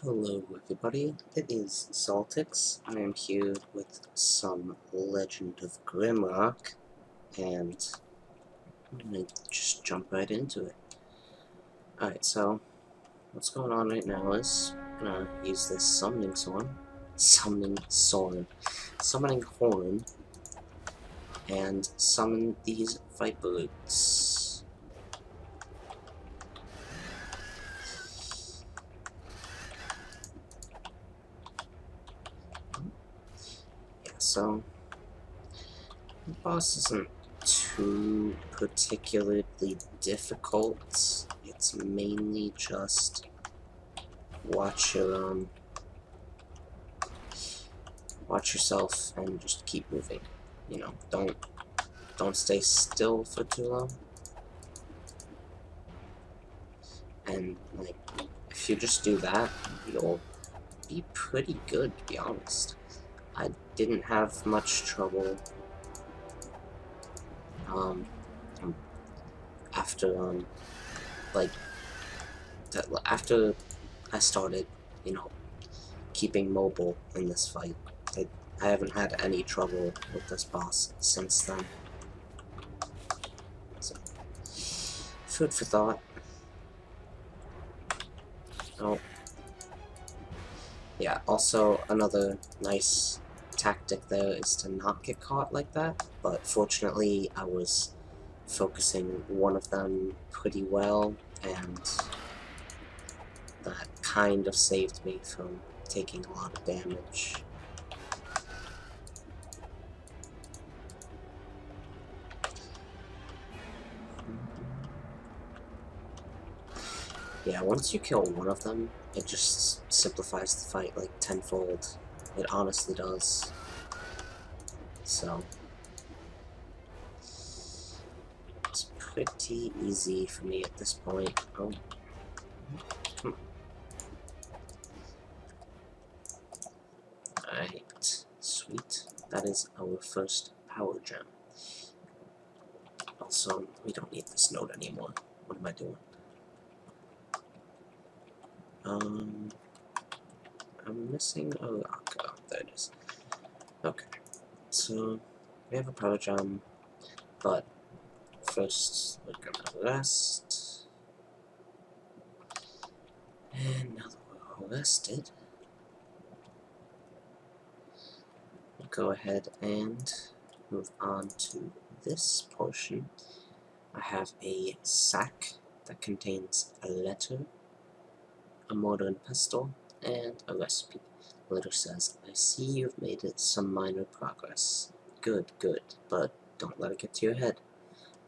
Hello everybody, it is Saltix. I am here with some Legend of Grimrock, and I'm gonna just jump right into it. Alright, so what's going on right now is I'm gonna use this summoning horn, and summon these vipers. Yeah, so the boss isn't too particularly difficult. It's mainly just watch yourself and just keep moving. You know, don't stay still for too long. And like, if you just do that, you'll be pretty good, to be honest. I didn't have much trouble um after like after I started, you know, keeping mobile in this fight. I haven't had any trouble with this boss since then. So, food for thought. Oh. Yeah, also another nice tactic there is to not get caught like that, but fortunately I was focusing one of them pretty well, and that kind of saved me from taking a lot of damage. Yeah, once you kill one of them, it just simplifies the fight like tenfold. It honestly does. So, it's pretty easy for me at this point. Oh, come on. Alright, sweet. That is our first power gem. Also, we don't need this node anymore. What am I doing? I'm missing a rock. Oh, there it is. Okay, so we have a power gem, but first we're gonna rest. And now that we're all rested, we'll go ahead and move on to this portion. I have a sack that contains a letter, a mortar and pestle, and a recipe. The letter says, "I see you've made some minor progress. Good, good, but don't let it get to your head.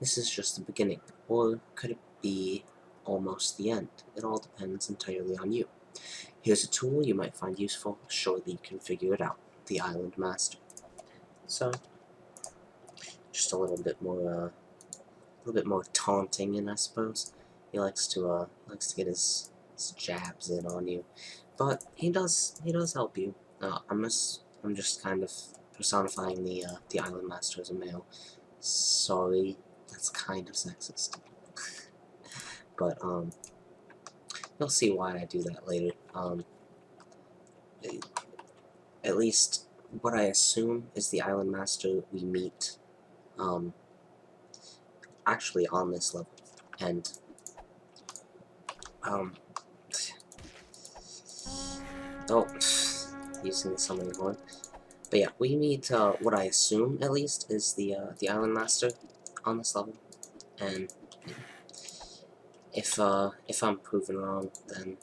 This is just the beginning, or could it be almost the end? It all depends entirely on you. Here's a tool you might find useful. Surely you can figure it out. The Island Master." So, just a little bit more taunting, and I suppose he likes to get his jabs in on you, but he does help you. I'm just kind of personifying the Island Master as a male. Sorry, that's kind of sexist. But you'll see why I do that later. At least what I assume is the Island Master we meet actually on this level, and oh, using the summoning horn. But yeah, we meet what I assume at least is the Island Master on this level, and if I'm proven wrong, then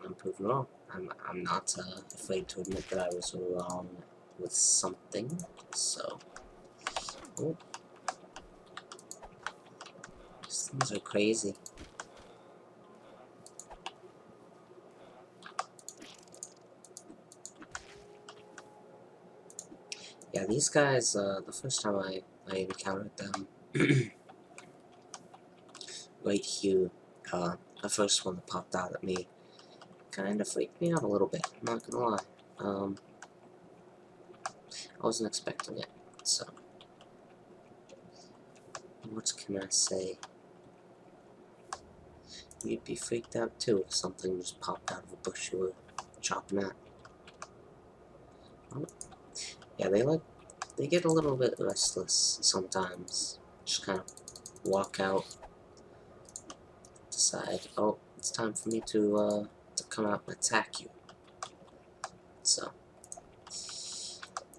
I'm proven wrong. I'm not afraid to admit that I was wrong with something. So, oh, these things are crazy. Yeah, these guys, the first time I encountered them, right here, the first one that popped out at me, kind of freaked me out a little bit, I'm not gonna lie. I wasn't expecting it, so what can I say? you'd be freaked out too if something just popped out of a bush you were chopping at. Oh. Yeah, they get a little bit restless sometimes. Just kind of walk out, decide, oh, it's time for me to come out and attack you. So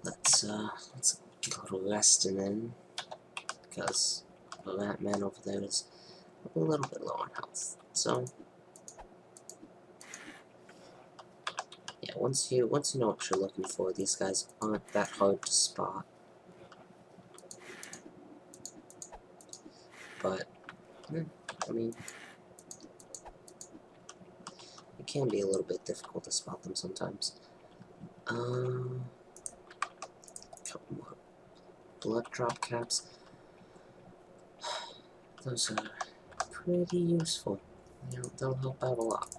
let's go to resting in, because that man over there is a little bit low on health. So yeah, once you know what you're looking for, these guys aren't that hard to spot. But I mean, it can be a little bit difficult to spot them sometimes. Couple more blood drop caps. Those are pretty useful. They'll help out a lot.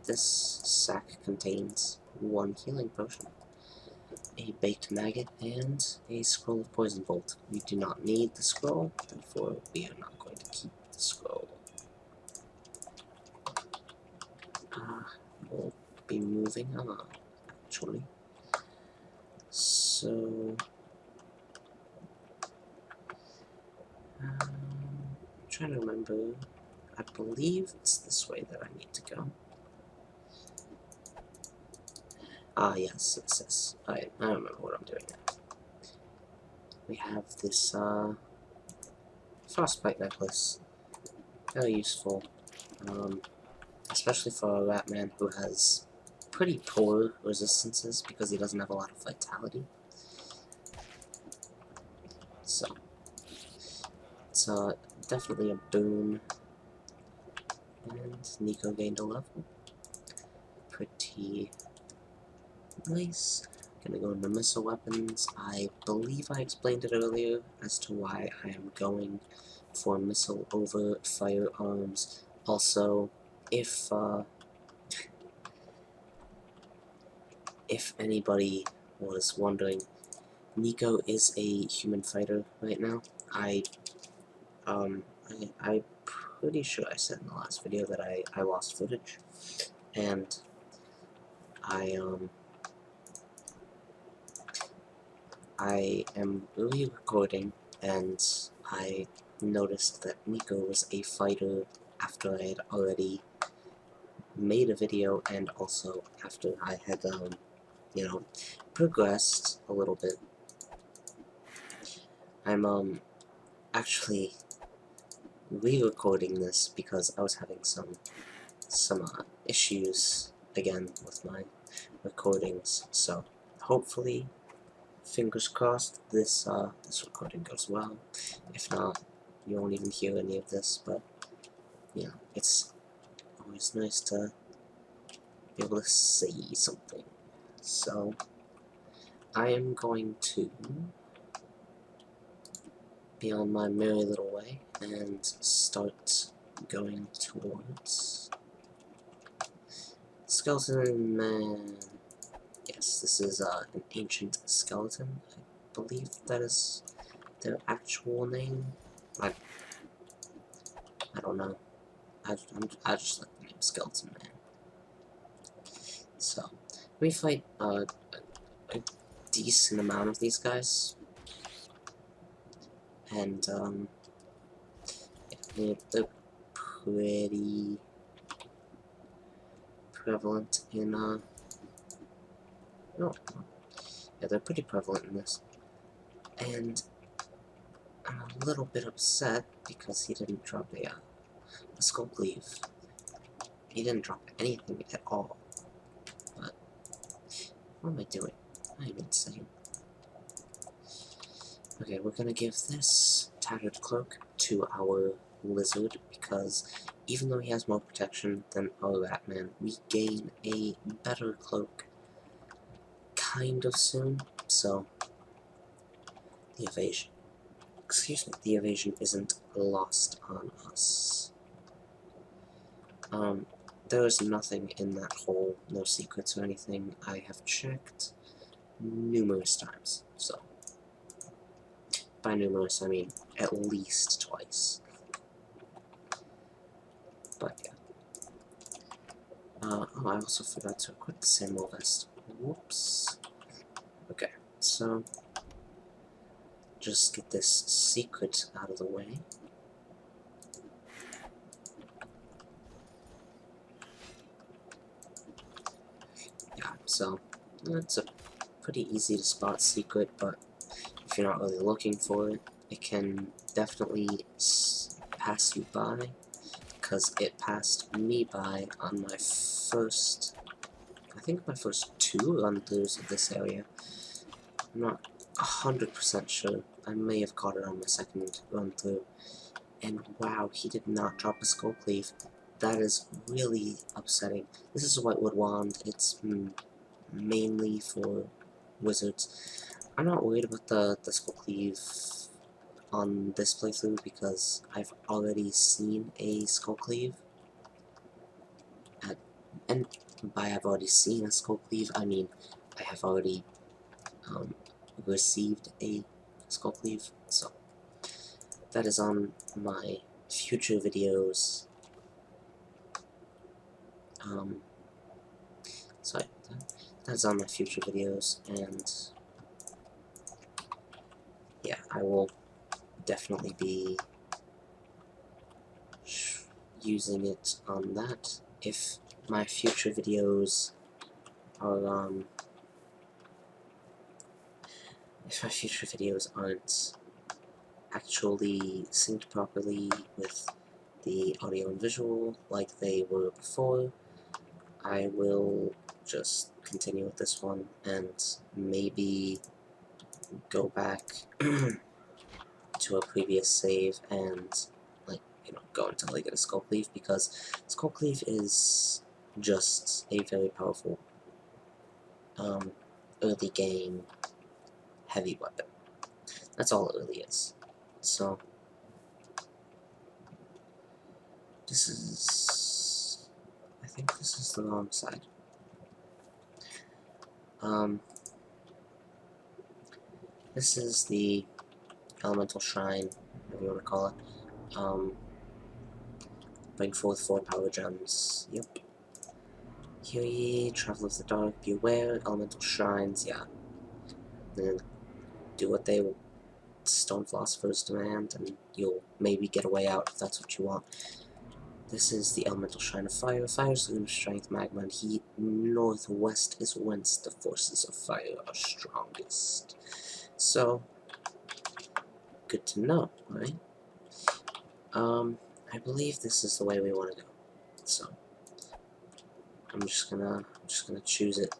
This sack contains 1 healing potion, a baked maggot, and a scroll of poison bolt. We do not need the scroll, therefore we are not going to keep the scroll. We'll be moving on, actually. So I'm trying to remember. I believe it's this way that I need to go. Ah, yes, it's this. I remember what I'm doing now. We have this frostbite necklace. Very useful, especially for a rat man who has pretty poor resistances because he doesn't have a lot of vitality. So it's definitely a boon. And Nico gained a level. Pretty nice. Gonna go into missile weapons. I believe I explained it earlier as to why I am going for missile over firearms. Also, if anybody was wondering, Nico is a human fighter right now. I'm pretty sure I said in the last video that I lost footage, and I am re-recording, and I noticed that Nico was a fighter after I had already made a video, and also after I had, you know, progressed a little bit. I'm, actually re-recording this because I was having some issues again with my recordings, so hopefully, fingers crossed, this recording goes well. If not, you won't even hear any of this, but yeah, it's always nice to be able to say something. So I am going to be on my merry little way and start going towards Skeleton Man. Yes, this is an ancient skeleton. I believe that is their actual name. I don't know. I just like the name Skeleton Man. So we fight a decent amount of these guys, and yeah, they're pretty prevalent in yeah, they're pretty prevalent in this, and I'm a little bit upset because he didn't drop a skull cleave. He didn't drop anything at all. But what am I doing? I'm insane. Okay, we're gonna give this tattered cloak to our lizard because even though he has more protection than our Ratman, we gain a better cloak kind of soon, so the evasion, the evasion isn't lost on us. There is nothing in that hole, no secrets or anything. I have checked numerous times, so by numerous I mean at least twice. But yeah, I also forgot to equip the Samuel vest. Whoops. Okay, so just get this secret out of the way. Yeah, so it's a pretty easy to spot secret, but if you're not really looking for it, it can definitely pass you by, because it passed me by on my first, I think my first 2 run-throughs of this area. I'm not 100% sure. I may have caught it on my second run-through. And wow, he did not drop a skull cleave. That is really upsetting. This is a Whitewood wand. It's mainly for wizards. I'm not worried about the skull cleave on this playthrough because I've already seen a skull cleave. And by I've already seen a skull cleave, I mean I have already received a skull cleave. So that is on my future videos. Sorry, that's on my future videos, and yeah, I will definitely be using it on that. If my future videos are if my future videos aren't actually synced properly with the audio and visual like they were before, I will just continue with this one and maybe go back to a previous save and, like, you know, go until I get a skull cleave, because skull cleave is just a very powerful early game heavy weapon. That's all it really is. So this is, I think this is the wrong side. This is the elemental shrine, whatever you want to call it. Bring forth 4 power gems. Yep. Hear ye, travel of the dark, beware, elemental shrines, yeah. Then do what they stone philosophers demand, and you'll maybe get a way out if that's what you want. This is the elemental shrine of fire. Fire's lunar strength, magma, and heat. Northwest is whence the forces of fire are strongest. So, good to know, right? I believe this is the way we want to go. So, I'm just gonna choose it.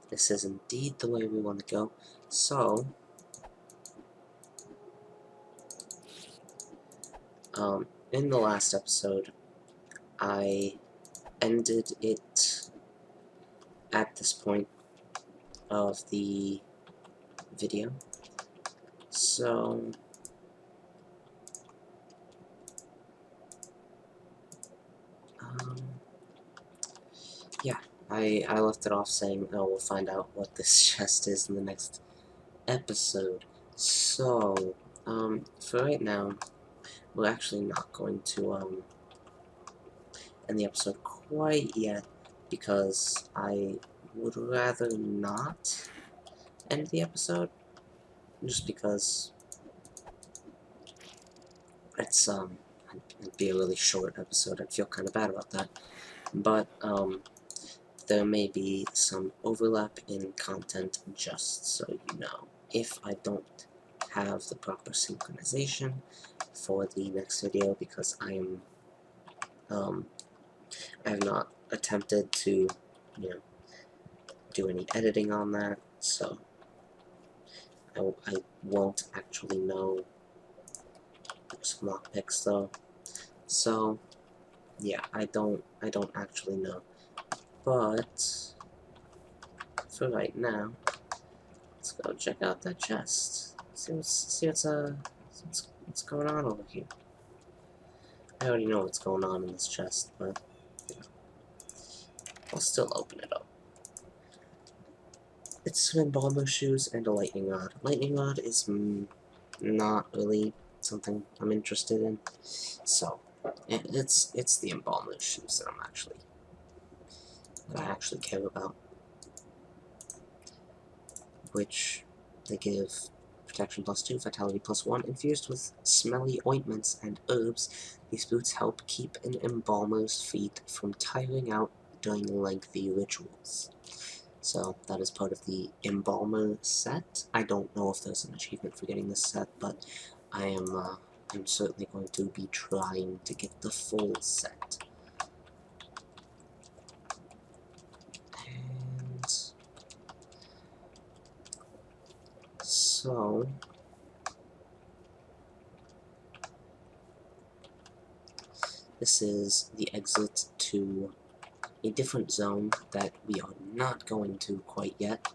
This is indeed the way we want to go. So, in the last episode, I ended it at this point of the video. So, yeah, I left it off saying, oh, we'll find out what this chest is in the next episode. So, for right now, we're actually not going to, end the episode quite yet, because I would rather not end the episode, just because it's, it'd be a really short episode. I'd feel kind of bad about that. But, there may be some overlap in content, just so you know. If I don't have the proper synchronization for the next video, because I am, I have not attempted to, you know, do any editing on that, so I won't actually know. There's some lockpicks though, so yeah, I don't actually know. But for right now, let's go check out that chest. See what's going on over here. I already know what's going on in this chest, but you know, I'll still open it up. It's some bomber shoes and a lightning rod. Lightning rod is not really something I'm interested in. So it's the embalmer shoes that I actually care about, which they give protection +2, vitality +1, infused with smelly ointments and herbs. These boots help keep an embalmer's feet from tiring out during lengthy rituals. So that is part of the embalmer set. I don't know if there's an achievement for getting this set, but I'm certainly going to be trying to get the full set. And so this is the exit to a different zone that we are not going to quite yet,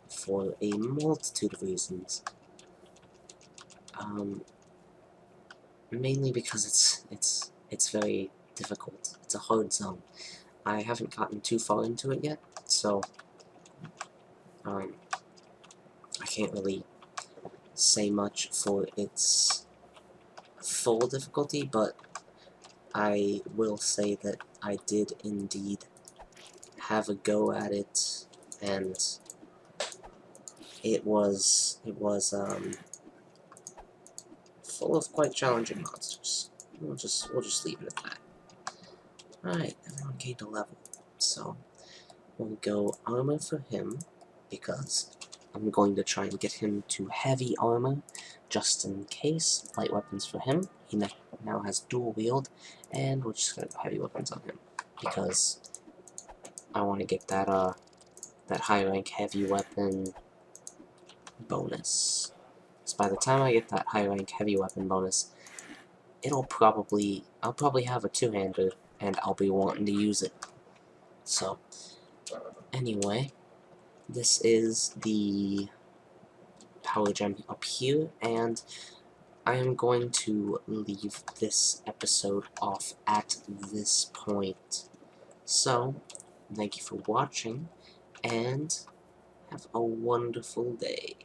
for a multitude of reasons. Mainly because it's very difficult. It's a hard zone. I haven't gotten too far into it yet, so I can't really say much for its full difficulty, but I will say that I did indeed have a go at it, and it was full of quite challenging monsters. We'll just leave it at that. Alright, everyone gained a level, so we'll go armor for him, because I'm going to try and get him to heavy armor, just in case. Light weapons for him. He now has dual wield, and we're just gonna go heavy weapons on him, because I want to get that that high rank heavy weapon bonus. So by the time I get that high rank heavy weapon bonus, I'll probably have a two-hander, and I'll be wanting to use it. So, anyway, this is the power gem up here, and I am going to leave this episode off at this point. So, thank you for watching, and have a wonderful day.